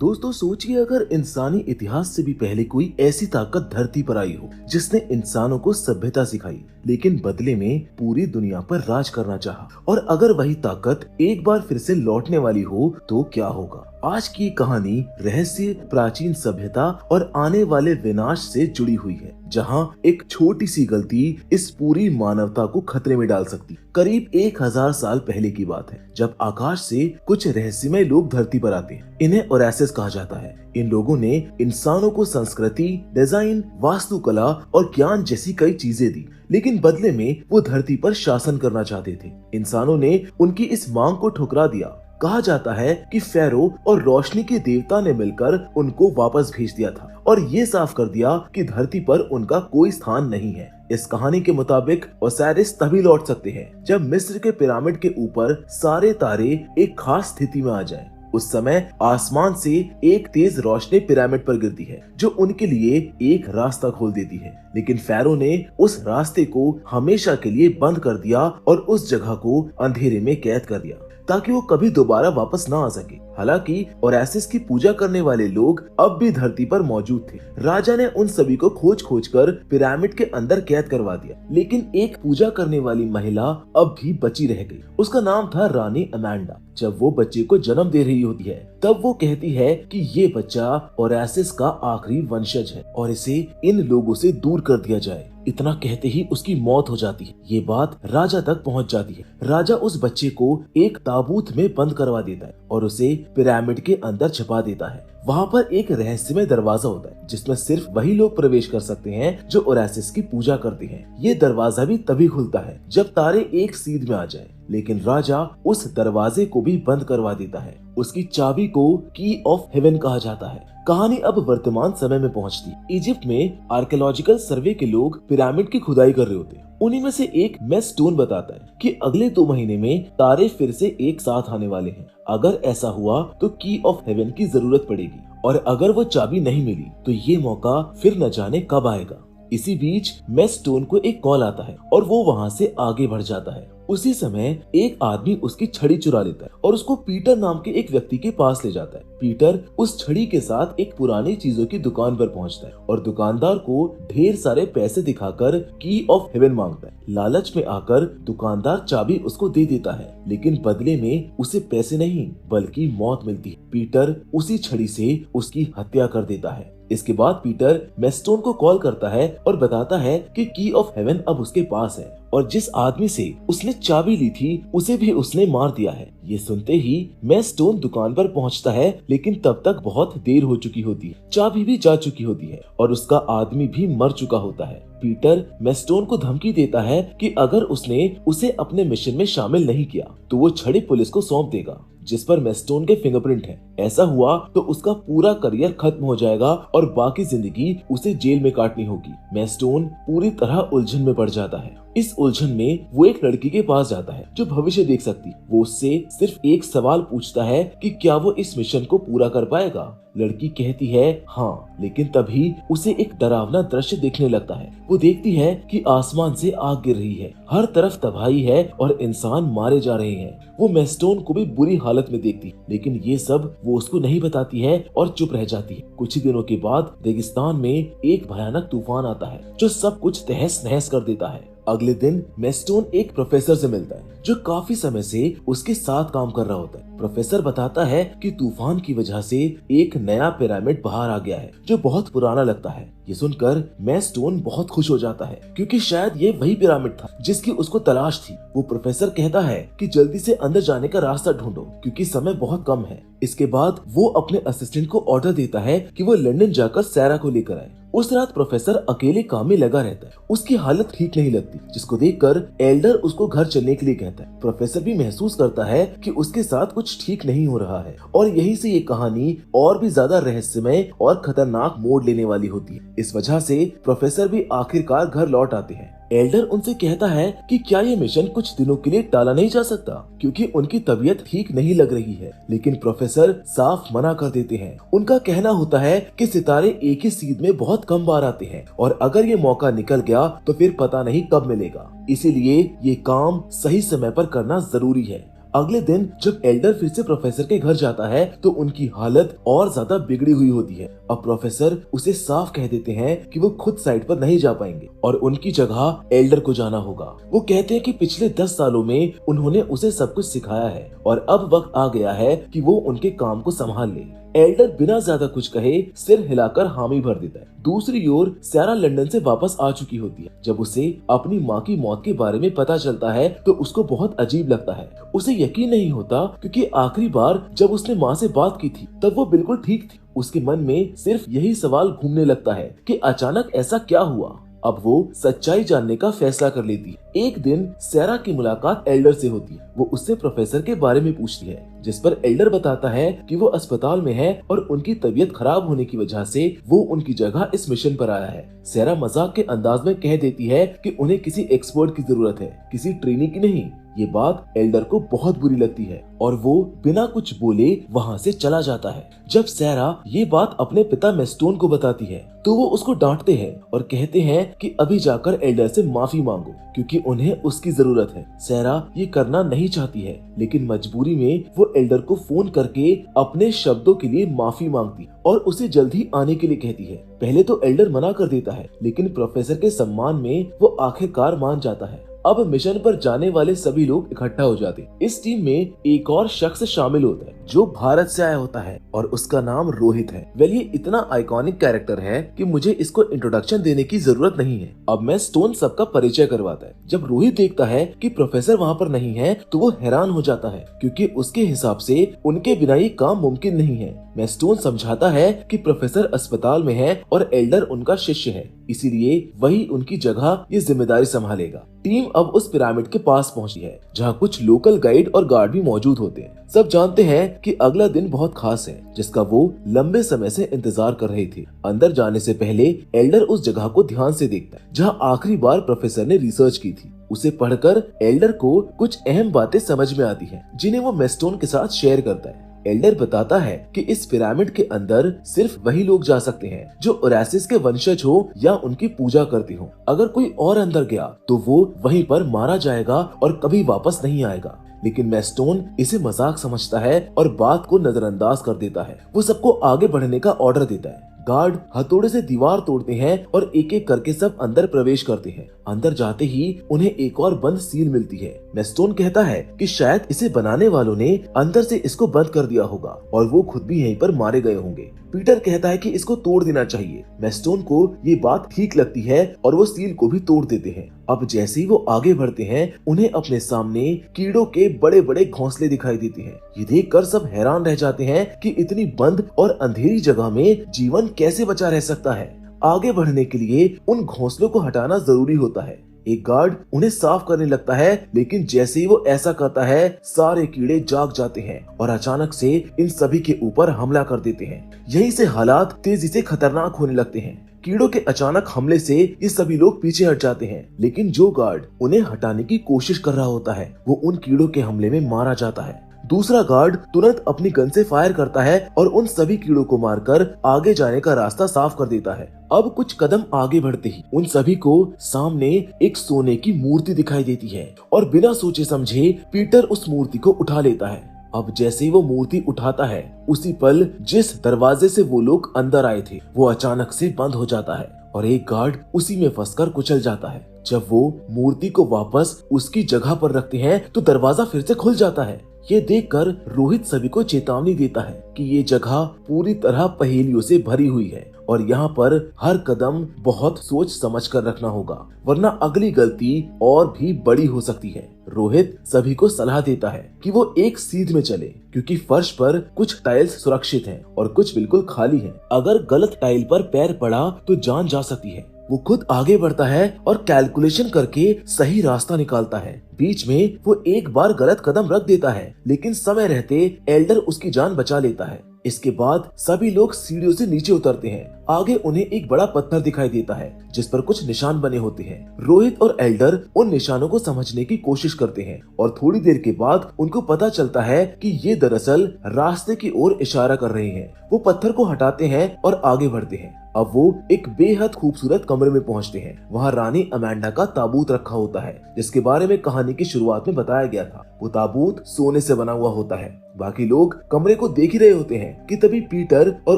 दोस्तों सोचिए अगर इंसानी इतिहास से भी पहले कोई ऐसी ताकत धरती पर आई हो जिसने इंसानों को सभ्यता सिखाई, लेकिन बदले में पूरी दुनिया पर राज करना चाहा। और अगर वही ताकत एक बार फिर से लौटने वाली हो तो क्या होगा। आज की कहानी रहस्य, प्राचीन सभ्यता और आने वाले विनाश से जुड़ी हुई है, जहां एक छोटी सी गलती इस पूरी मानवता को खतरे में डाल सकती। करीब 1000 साल पहले की बात है, जब आकाश से कुछ रहस्यमय लोग धरती पर आते हैं। इन्हें ओरेसिस कहा जाता है। इन लोगों ने इंसानों को संस्कृति, डिजाइन, वास्तुकला और ज्ञान जैसी कई चीजें दी, लेकिन बदले में वो धरती पर शासन करना चाहते थे। इंसानों ने उनकी इस मांग को ठुकरा दिया। कहा जाता है कि फेरो और रोशनी के देवता ने मिलकर उनको वापस भेज दिया था और ये साफ कर दिया कि धरती पर उनका कोई स्थान नहीं है। इस कहानी के मुताबिक ओसारिस तभी लौट सकते हैं जब मिस्र के पिरामिड के ऊपर सारे तारे एक खास स्थिति में आ जाएं। उस समय आसमान से एक तेज रोशनी पिरामिड पर गिरती है जो उनके लिए एक रास्ता खोल देती है, लेकिन फेरो ने उस रास्ते को हमेशा के लिए बंद कर दिया और उस जगह को अंधेरे में कैद कर दिया ताकि वो कभी दोबारा वापस ना आ सके। हालांकि ओरेसिस की पूजा करने वाले लोग अब भी धरती पर मौजूद थे। राजा ने उन सभी को खोज खोज कर पिरामिड के अंदर कैद करवा दिया, लेकिन एक पूजा करने वाली महिला अब भी बची रह गई। उसका नाम था रानी अमांडा। जब वो बच्चे को जन्म दे रही होती है तब वो कहती है कि ये बच्चा ओरेसिस का आखिरी वंशज है और इसे इन लोगों से दूर कर दिया जाए। इतना कहते ही उसकी मौत हो जाती है। ये बात राजा तक पहुंच जाती है। राजा उस बच्चे को एक ताबूत में बंद करवा देता है और उसे पिरामिड के अंदर छिपा देता है। वहाँ पर एक रहस्यमय दरवाजा होता है जिसमें सिर्फ वही लोग प्रवेश कर सकते हैं जो ओरेसिस की पूजा करते हैं। ये दरवाजा भी तभी खुलता है जब तारे एक सीध में आ जाए, लेकिन राजा उस दरवाजे को भी बंद करवा देता है। उसकी चाबी को की ऑफ हेवन कहा जाता है। कहानी अब वर्तमान समय में पहुंचती। इजिप्ट में आर्कियोलॉजिकल सर्वे के लोग पिरामिड की खुदाई कर रहे होते हैं। उन्हीं में से एक मेस्टोन बताता है कि अगले 2 महीने में तारे फिर से एक साथ आने वाले हैं। अगर ऐसा हुआ तो की ऑफ हेवन की जरूरत पड़ेगी और अगर वो चाबी नहीं मिली तो ये मौका फिर न जाने कब आएगा। इसी बीच मेस्टोन को एक कॉल आता है और वो वहाँ से आगे बढ़ जाता है। उसी समय एक आदमी उसकी छड़ी चुरा लेता है और उसको पीटर नाम के एक व्यक्ति के पास ले जाता है। पीटर उस छड़ी के साथ एक पुरानी चीजों की दुकान पर पहुंचता है और दुकानदार को ढेर सारे पैसे दिखाकर की ऑफ हेवन मांगता है। लालच में आकर दुकानदार चाबी उसको दे देता है, लेकिन बदले में उसे पैसे नहीं बल्कि मौत मिलती है। पीटर उसी छड़ी से उसकी हत्या कर देता है। इसके बाद पीटर मेस्टोन को कॉल करता है और बताता है कि की ऑफ हेवन अब उसके पास है और जिस आदमी से उसने चाबी ली थी उसे भी उसने मार दिया है। ये सुनते ही मेस्टोन दुकान पर पहुंचता है, लेकिन तब तक बहुत देर हो चुकी होती है। चाबी भी जा चुकी होती है और उसका आदमी भी मर चुका होता है। पीटर मेस्टोन को धमकी देता है कि अगर उसने उसे अपने मिशन में शामिल नहीं किया तो वो छड़ी पुलिस को सौंप देगा जिस पर मेस्टोन के फिंगरप्रिंट है। ऐसा हुआ तो उसका पूरा करियर खत्म हो जाएगा और बाकी जिंदगी उसे जेल में काटनी होगी। मेस्टोन पूरी तरह उलझन में पड़ जाता है। इस उलझन में वो एक लड़की के पास जाता है जो भविष्य देख सकती। वो उससे सिर्फ एक सवाल पूछता है कि क्या वो इस मिशन को पूरा कर पाएगा। लड़की कहती है हाँ, लेकिन तभी उसे एक डरावना दृश्य देखने लगता है। वो देखती है कि आसमान से आग गिर रही है, हर तरफ तबाही है और इंसान मारे जा रहे हैं। वो मेस्टोन को भी बुरी हालत में देखती, लेकिन ये सब वो उसको नहीं बताती है और चुप रह जाती है। कुछ ही दिनों के बाद रेगिस्तान में एक भयानक तूफान आता है जो सब कुछ तहस नहस कर देता है। अगले दिन मेस्टोन एक प्रोफेसर से मिलता है जो काफी समय से उसके साथ काम कर रहा होता है। प्रोफेसर बताता है कि तूफान की वजह से एक नया पिरामिड बाहर आ गया है जो बहुत पुराना लगता है। ये सुनकर मेस्टोन बहुत खुश हो जाता है क्योंकि शायद ये वही पिरामिड था जिसकी उसको तलाश थी। वो प्रोफेसर कहता है कि जल्दी से अंदर जाने का रास्ता ढूंढो क्योंकि समय बहुत कम है। इसके बाद वो अपने असिस्टेंट को ऑर्डर देता है कि वो लंदन जाकर सैरा को लेकर आए। उस रात प्रोफेसर अकेले काम में लगा रहता है। उसकी हालत ठीक नहीं लगती, जिसको देखकर एल्डर उसको घर चलने के लिए कहता है। प्रोफेसर भी महसूस करता है कि उसके साथ कुछ ठीक नहीं हो रहा है और यहीं से ये कहानी और भी ज्यादा रहस्यमय और खतरनाक मोड़ लेने वाली होती है। इस वजह से प्रोफेसर भी आखिरकार घर लौट आते हैं। एल्डर उनसे कहता है कि क्या ये मिशन कुछ दिनों के लिए टाला नहीं जा सकता क्योंकि उनकी तबीयत ठीक नहीं लग रही है, लेकिन प्रोफेसर साफ मना कर देते हैं। उनका कहना होता है कि सितारे एक ही सीध में बहुत कम बार आते हैं और अगर ये मौका निकल गया तो फिर पता नहीं कब मिलेगा, इसीलिए ये काम सही समय पर करना जरूरी है। अगले दिन जब एल्डर फिर से प्रोफेसर के घर जाता है तो उनकी हालत और ज्यादा बिगड़ी हुई होती है। अब प्रोफेसर उसे साफ कह देते हैं कि वो खुद साइट पर नहीं जा पाएंगे और उनकी जगह एल्डर को जाना होगा। वो कहते हैं कि पिछले 10 सालों में उन्होंने उसे सब कुछ सिखाया है और अब वक्त आ गया है कि वो उनके काम को संभाल ले। एल्डर बिना ज्यादा कुछ कहे सिर हिलाकर हामी भर देता है। दूसरी ओर सैरा लंदन से वापस आ चुकी होती है। जब उसे अपनी माँ की मौत के बारे में पता चलता है तो उसको बहुत अजीब लगता है। उसे यकीन नहीं होता क्योंकि आखिरी बार जब उसने माँ से बात की थी तब वो बिल्कुल ठीक थी। उसके मन में सिर्फ यही सवाल घूमने लगता है कि अचानक ऐसा क्या हुआ। अब वो सच्चाई जानने का फैसला कर लेती है। एक दिन सैरा की मुलाकात एल्डर से होती है। वो उससे प्रोफेसर के बारे में पूछती है, जिस पर एल्डर बताता है कि वो अस्पताल में है और उनकी तबीयत खराब होने की वजह से वो उनकी जगह इस मिशन पर आया है। सैरा मजाक के अंदाज में कह देती है कि उन्हें किसी एक्सपर्ट की जरूरत है, किसी ट्रेनी की नहीं। ये बात एल्डर को बहुत बुरी लगती है और वो बिना कुछ बोले वहाँ से चला जाता है। जब सैरा ये बात अपने पिता मेस्टोन को बताती है तो वो उसको डांटते हैं और कहते हैं कि अभी जाकर एल्डर से माफी मांगो क्योंकि उन्हें उसकी जरूरत है। सैरा ये करना नहीं चाहती है लेकिन मजबूरी में वो एल्डर को फोन करके अपने शब्दों के लिए माफी मांगती और उसे जल्दी आने के लिए कहती है। पहले तो एल्डर मना कर देता है लेकिन प्रोफेसर के सम्मान में वो आखिरकार मान जाता है। अब मिशन पर जाने वाले सभी लोग इकट्ठा हो जाते हैं। इस टीम में एक और शख्स शामिल होता है जो भारत से आया होता है और उसका नाम रोहित है। वेल, ये इतना आइकॉनिक कैरेक्टर है कि मुझे इसको इंट्रोडक्शन देने की जरूरत नहीं है। अब मैं स्टोन सबका परिचय करवाता है। जब रोहित देखता है कि प्रोफेसर वहाँ पर नहीं है तो वो हैरान हो जाता है क्योंकि उसके हिसाब से उनके बिना ये काम मुमकिन नहीं है। मेस्टोन समझाता है कि प्रोफेसर अस्पताल में है और एल्डर उनका शिष्य है, इसीलिए वही उनकी जगह ये जिम्मेदारी संभालेगा। टीम अब उस पिरामिड के पास पहुंची है जहां कुछ लोकल गाइड और गार्ड भी मौजूद होते हैं। सब जानते हैं कि अगला दिन बहुत खास है जिसका वो लंबे समय से इंतजार कर रहे थे। अंदर जाने से पहले एल्डर उस जगह को ध्यान से देखता है जहां आखिरी बार प्रोफेसर ने रिसर्च की थी। उसे पढ़कर एल्डर को कुछ अहम बातें समझ में आती हैं जिन्हें वो मेस्टोन के साथ शेयर करता है। एल्डर बताता है कि इस पिरामिड के अंदर सिर्फ वही लोग जा सकते हैं जो ओरेसिस के वंशज हो या उनकी पूजा करते हो। अगर कोई और अंदर गया तो वो वहीं पर मारा जाएगा और कभी वापस नहीं आएगा। लेकिन मेस्टोन इसे मजाक समझता है और बात को नजरअंदाज कर देता है। वो सबको आगे बढ़ने का ऑर्डर देता है। गार्ड हथौड़े से दीवार तोड़ते हैं और एक एक करके सब अंदर प्रवेश करते हैं। अंदर जाते ही उन्हें एक और बंद सील मिलती है। मेस्टोन कहता है कि शायद इसे बनाने वालों ने अंदर से इसको बंद कर दिया होगा और वो खुद भी यहीं पर मारे गए होंगे। पीटर कहता है कि इसको तोड़ देना चाहिए। मेस्टोन को ये बात ठीक लगती है और वो सील को भी तोड़ देते हैं। अब जैसे ही वो आगे बढ़ते हैं उन्हें अपने सामने कीड़ों के बड़े बड़े घोंसले दिखाई देते हैं। ये देखकर सब हैरान रह जाते हैं कि इतनी बंद और अंधेरी जगह में जीवन कैसे बचा रह सकता है। आगे बढ़ने के लिए उन घोंसलों को हटाना जरूरी होता है। एक गार्ड उन्हें साफ करने लगता है लेकिन जैसे ही वो ऐसा करता है सारे कीड़े जाग जाते हैं और अचानक से इन सभी के ऊपर हमला कर देते हैं। यहीं से हालात तेजी से खतरनाक होने लगते हैं। कीड़ों के अचानक हमले से ये सभी लोग पीछे हट जाते हैं लेकिन जो गार्ड उन्हें हटाने की कोशिश कर रहा होता है वो उन कीड़ों के हमले में मारा जाता है। दूसरा गार्ड तुरंत अपनी गन से फायर करता है और उन सभी कीड़ों को मारकर आगे जाने का रास्ता साफ कर देता है। अब कुछ कदम आगे बढ़ते ही उन सभी को सामने एक सोने की मूर्ति दिखाई देती है और बिना सोचे समझे पीटर उस मूर्ति को उठा लेता है। अब जैसे ही वो मूर्ति उठाता है उसी पल जिस दरवाजे से वो लोग अंदर आए थे वो अचानक से बंद हो जाता है और एक गार्ड उसी में फंसकर कुचल जाता है। जब वो मूर्ति को वापस उसकी जगह पर रखते हैं तो दरवाजा फिर से खुल जाता है। ये देखकर रोहित सभी को चेतावनी देता है कि ये जगह पूरी तरह पहेलियों से भरी हुई है और यहाँ पर हर कदम बहुत सोच समझ कर रखना होगा वरना अगली गलती और भी बड़ी हो सकती है। रोहित सभी को सलाह देता है कि वो एक सीध में चले क्योंकि फर्श पर कुछ टाइल्स सुरक्षित हैं और कुछ बिल्कुल खाली हैं। अगर गलत टाइल पर पैर पड़ा तो जान जा सकती है। वो खुद आगे बढ़ता है और कैलकुलेशन करके सही रास्ता निकालता है। बीच में वो एक बार गलत कदम रख देता है लेकिन समय रहते एल्डर उसकी जान बचा लेता है। इसके बाद सभी लोग सीढ़ियों से नीचे उतरते हैं आगे उन्हें एक बड़ा पत्थर दिखाई देता है जिस पर कुछ निशान बने होते हैं। रोहित और एल्डर उन निशानों को समझने की कोशिश करते हैं और थोड़ी देर के बाद उनको पता चलता है कि ये दरअसल रास्ते की ओर इशारा कर रहे हैं। वो पत्थर को हटाते हैं और आगे बढ़ते हैं। अब वो एक बेहद खूबसूरत कमरे में पहुंचते हैं। वहाँ रानी अमेंडा का ताबूत रखा होता है जिसके बारे में कहानी की शुरुआत में बताया गया था। वो ताबूत सोने से बना हुआ होता है। बाकी लोग कमरे को देख ही रहे होते हैं कि तभी पीटर और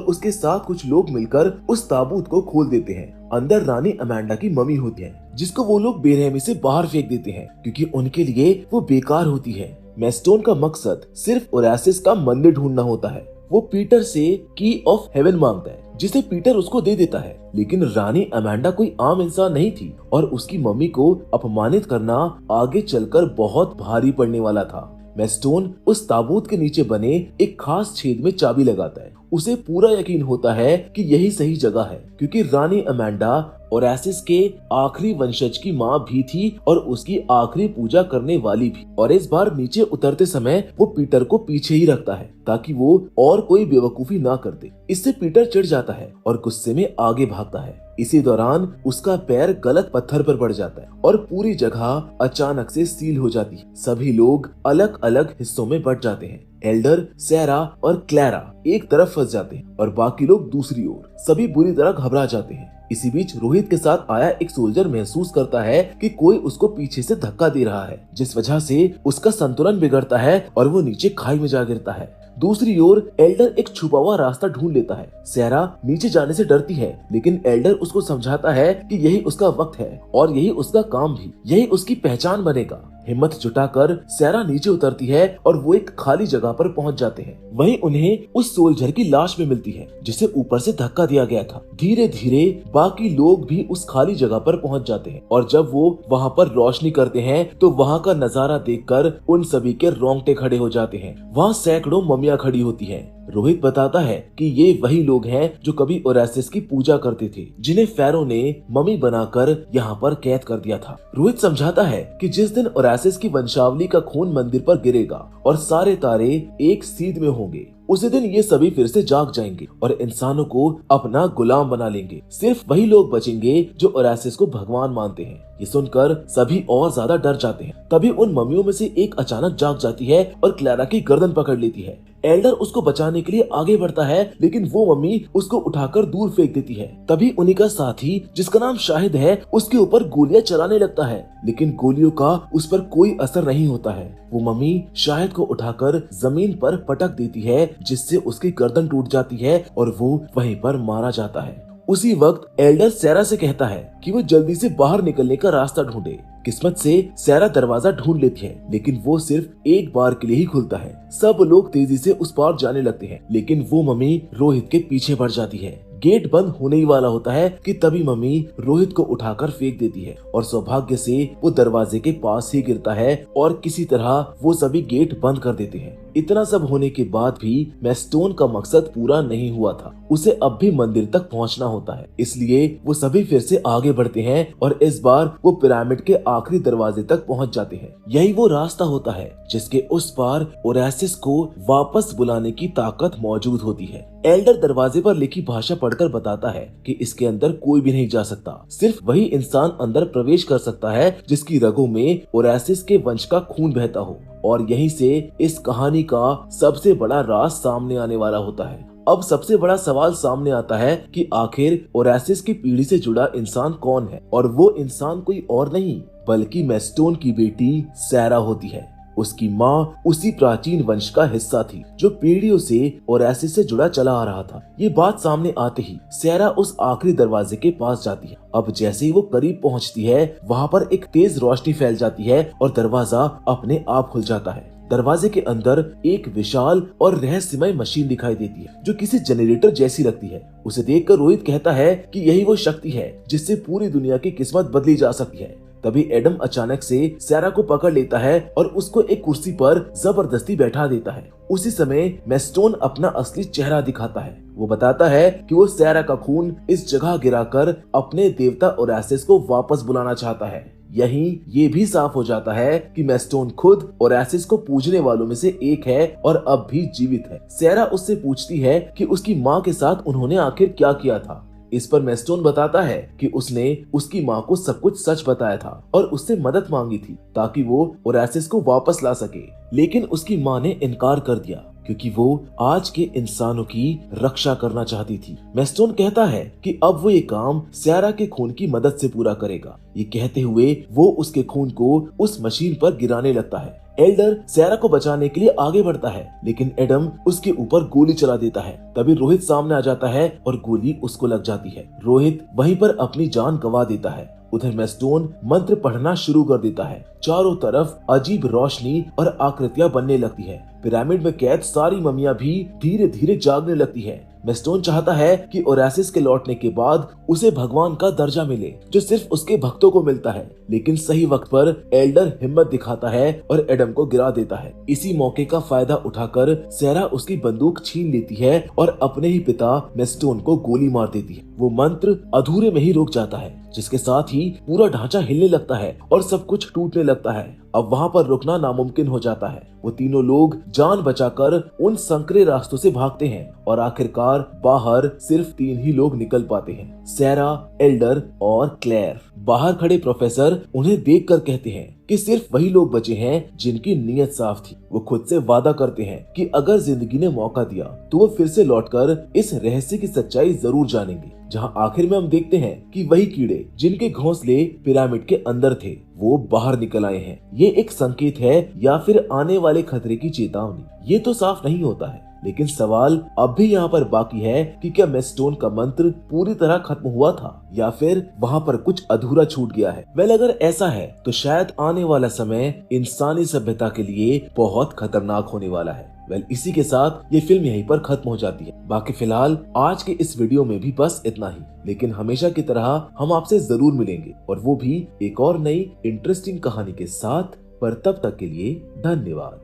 उसके साथ कुछ लोग मिलकर उस ताबूत को खोल देते हैं। अंदर रानी अमेंडा की मम्मी होती है जिसको वो लोग बेरहमी से बाहर फेंक देते हैं क्योंकि उनके लिए वो बेकार होती है। मैस्टोन का मकसद सिर्फ ओरेसिस का मंदिर ढूंढना होता है। वो पीटर से की ऑफ हेवन मांगता है जिसे पीटर उसको दे देता है, लेकिन रानी अमेंडा कोई आम इंसान नहीं थी और उसकी मम्मी को अपमानित करना आगे चलकर बहुत भारी पड़ने वाला था। मैस्टोन उस ताबूत के नीचे बने एक खास छेद में चाबी लगाता है। उसे पूरा यकीन होता है कि यही सही जगह है क्योंकि रानी अमेंडा ओरेसिस के आखिरी वंशज की माँ भी थी और उसकी आखिरी पूजा करने वाली भी। और इस बार नीचे उतरते समय वो पीटर को पीछे ही रखता है ताकि वो और कोई बेवकूफी ना कर दे। इससे पीटर चिढ़ जाता है और गुस्से में आगे भागता है। इसी दौरान उसका पैर गलत पत्थर पर पड़ जाता है और पूरी जगह अचानक से सील हो जाती है। सभी लोग अलग अलग हिस्सों में बट जाते हैं। एल्डर, सैरा और क्लैरा एक तरफ फंस जाते हैं और बाकी लोग दूसरी ओर। सभी बुरी तरह घबरा जाते हैं। इसी बीच रोहित के साथ आया एक सोल्जर महसूस करता है कि कोई उसको पीछे से धक्का दे रहा है जिस वजह से उसका संतुलन बिगड़ता है और वो नीचे खाई में जा गिरता है। दूसरी ओर एल्डर एक छुपा हुआ रास्ता ढूंढ लेता है। सैरा नीचे जाने से डरती है लेकिन एल्डर उसको समझाता है कि यही उसका वक्त है और यही उसका काम भी, यही उसकी पहचान बनेगा। हिम्मत जुटाकर सैरा नीचे उतरती है और वो एक खाली जगह पर पहुंच जाते हैं। वहीं उन्हें उस सोल्जर की लाश में मिलती है जिसे ऊपर से धक्का दिया गया था। धीरे धीरे बाकी लोग भी उस खाली जगह पर पहुंच जाते हैं और जब वो वहां पर रोशनी करते हैं तो वहां का नजारा देखकर उन सभी के रोंगटे खड़े हो जाते हैं। वहां सैकड़ों मम्मियां खड़ी होती हैं। रोहित बताता है कि ये वही लोग हैं जो कभी ओरेसिस की पूजा करते थे, जिन्हें फेरो ने मम्मी बनाकर यहाँ पर कैद कर दिया था। रोहित समझाता है कि जिस दिन ओरेसिस की वंशावली का खून मंदिर पर गिरेगा और सारे तारे एक सीध में होंगे, उसी दिन ये सभी फिर से जाग जाएंगे और इंसानों को अपना गुलाम बना लेंगे। सिर्फ वही लोग बचेंगे जो ओरेसिस को भगवान मानते हैं। ये सुनकर सभी और ज्यादा डर जाते हैं। तभी उन मम्मियों में से एक अचानक जाग जाती है और क्लैरा की गर्दन पकड़ लेती है। एल्डर उसको बचाने के लिए आगे बढ़ता है लेकिन वो मम्मी उसको उठाकर दूर फेंक देती है। तभी उन्हीं का साथी जिसका नाम शाहिद है उसके ऊपर गोलियां चलाने लगता है लेकिन गोलियों का उस पर कोई असर नहीं होता है। वो मम्मी शाहिद को उठाकर जमीन पर पटक देती है जिससे उसकी गर्दन टूट जाती है और वो वहीं पर मारा जाता है। उसी वक्त एल्डर सैरा से कहता है कि वो जल्दी से बाहर निकलने का रास्ता ढूंढे। किस्मत से सैरा दरवाजा ढूंढ लेती है लेकिन वो सिर्फ एक बार के लिए ही खुलता है। सब लोग तेजी से उस पार जाने लगते हैं लेकिन वो मम्मी रोहित के पीछे बढ़ जाती है। गेट बंद होने ही वाला होता है कि तभी मम्मी रोहित को उठाकर फेंक देती है और सौभाग्य से वो दरवाजे के पास ही गिरता है और किसी तरह वो सभी गेट बंद कर देते हैं। इतना सब होने के बाद भी मैस्टोन का मकसद पूरा नहीं हुआ था। उसे अब भी मंदिर तक पहुंचना होता है, इसलिए वो सभी फिर से आगे बढ़ते हैं और इस बार वो पिरामिड के आखिरी दरवाजे तक पहुंच जाते हैं। यही वो रास्ता होता है जिसके उस पार ओरेसिस को वापस बुलाने की ताकत मौजूद होती है। एल्डर दरवाजे पर लिखी भाषा पढ़कर बताता है कि इसके अंदर कोई भी नहीं जा सकता, सिर्फ वही इंसान अंदर प्रवेश कर सकता है जिसकी रगों में ओरेसिस के वंश का खून बहता हो। और यहीं से इस कहानी का सबसे बड़ा राज सामने आने वाला होता है। अब सबसे बड़ा सवाल सामने आता है कि आखिर ओरेसिस की पीढ़ी से जुड़ा इंसान कौन है, और वो इंसान कोई और नहीं बल्कि मैस्टोन की बेटी सैरा होती है। उसकी माँ उसी प्राचीन वंश का हिस्सा थी जो पीढ़ियों से ओरेसिस से जुड़ा चला आ रहा था। ये बात सामने आते ही सैरा उस आखिरी दरवाजे के पास जाती है। अब जैसे ही वो करीब पहुंचती है वहां पर एक तेज रोशनी फैल जाती है और दरवाजा अपने आप खुल जाता है। दरवाजे के अंदर एक विशाल और रहस्यमय मशीन दिखाई देती है जो किसी जनरेटर जैसी लगती है। उसे देखकर रोहित कहता है कि यही वो शक्ति है जिससे पूरी दुनिया की किस्मत बदली जा सकती है। तभी एडम अचानक से सैरा को पकड़ लेता है और उसको एक कुर्सी पर जबरदस्ती बैठा देता है। उसी समय मैस्टोन अपना असली चेहरा दिखाता है। वो बताता है कि वो सैरा का खून इस जगह गिराकर अपने देवता ओरेसिस को वापस बुलाना चाहता है। यहीं ये भी साफ हो जाता है कि मैस्टोन खुद ओरेसिस को पूजने वालों में से एक है और अब भी जीवित है। सैरा उससे पूछती है कि उसकी माँ के साथ उन्होंने आखिर क्या किया था। इस पर मेस्टोन बताता है कि उसने उसकी माँ को सब कुछ सच बताया था और उससे मदद मांगी थी ताकि वो ओरेसिस को वापस ला सके, लेकिन उसकी माँ ने इनकार कर दिया क्योंकि वो आज के इंसानों की रक्षा करना चाहती थी। मेस्टोन कहता है कि अब वो ये काम सैरा के खून की मदद से पूरा करेगा। ये कहते हुए वो उसके खून को उस मशीन पर गिराने लगता है। एल्डर सैरा को बचाने के लिए आगे बढ़ता है, लेकिन एडम उसके ऊपर गोली चला देता है। तभी रोहित सामने आ जाता है और गोली उसको लग जाती है। रोहित वहीं पर अपनी जान गंवा देता है। उधर मेस्टोन मंत्र पढ़ना शुरू कर देता है। चारों तरफ अजीब रोशनी और आकृतियां बनने लगती है। पिरामिड में कैद सारी ममियां भी धीरे धीरे जागने लगती है। मेस्टोन चाहता है कि ओरेसिस के लौटने के बाद उसे भगवान का दर्जा मिले, जो सिर्फ उसके भक्तों को मिलता है। लेकिन सही वक्त पर एल्डर हिम्मत दिखाता है और एडम को गिरा देता है। इसी मौके का फायदा उठाकर सैरा उसकी बंदूक छीन लेती है और अपने ही पिता मेस्टोन को गोली मार देती है। वो मंत्र अधूरे में ही रुक जाता है, जिसके साथ ही पूरा ढांचा हिलने लगता है और सब कुछ टूटने लगता है। अब वहाँ पर रुकना नामुमकिन हो जाता है। वो तीनों लोग जान बचाकर उन संकरे रास्तों से भागते हैं और आखिरकार बाहर सिर्फ 3 ही लोग निकल पाते हैं, सैरा, एल्डर और क्लेयर। बाहर खड़े प्रोफेसर उन्हें देखकर कहते हैं कि सिर्फ वही लोग बचे हैं जिनकी नीयत साफ थी। वो खुद से वादा करते हैं कि अगर जिंदगी ने मौका दिया तो वो फिर से लौटकर इस रहस्य की सच्चाई जरूर जानेंगे। जहां आखिर में हम देखते हैं कि वही कीड़े जिनके घोंसले पिरामिड के अंदर थे वो बाहर निकल आए हैं। ये एक संकेत है या फिर आने वाले खतरे की चेतावनी, ये तो साफ नहीं होता है। लेकिन सवाल अब भी यहाँ पर बाकी है कि क्या मेस्टोन का मंत्र पूरी तरह खत्म हुआ था या फिर वहाँ पर कुछ अधूरा छूट गया है। अगर ऐसा है तो शायद आने वाला समय इंसानी सभ्यता के लिए बहुत खतरनाक होने वाला है। इसी के साथ ये फिल्म यहीं पर खत्म हो जाती है। बाकी फिलहाल आज के इस वीडियो में भी बस इतना ही, लेकिन हमेशा की तरह हम आपसे जरूर मिलेंगे और वो भी एक और नई इंटरेस्टिंग कहानी के साथ। पर तब तक के लिए धन्यवाद।